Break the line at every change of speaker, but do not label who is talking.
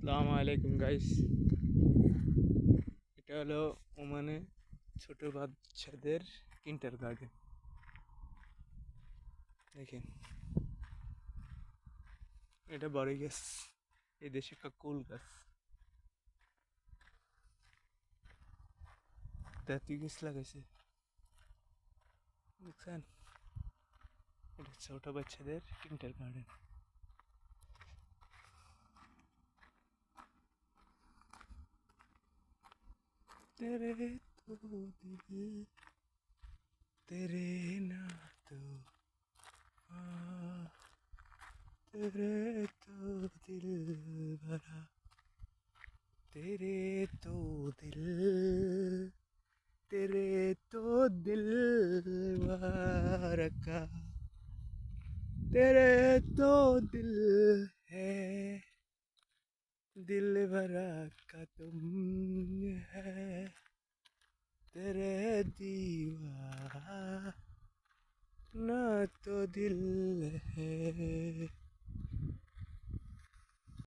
আসসালামু আলাইকুম গাইস। এটা হলো ওমানে ছোট বাচ্চাদের কিন্ডার গার্ডেন। দেখেন, এটা বড় গাছ, এই দেশে একটা কুল গাছ, জাতীয় গাছ লাগাইছে। দেখছেন, এটা ছোট বাচ্চাদের কিন্ডার গার্ডেন। তেরে তো দিল তেরে না তো तेरे तो दिल भरा तेरे तो दिल तेरे तो दिल का तेरे तो दिल है दिल भरा का तुम है तेरे दीवाना तो दिल है।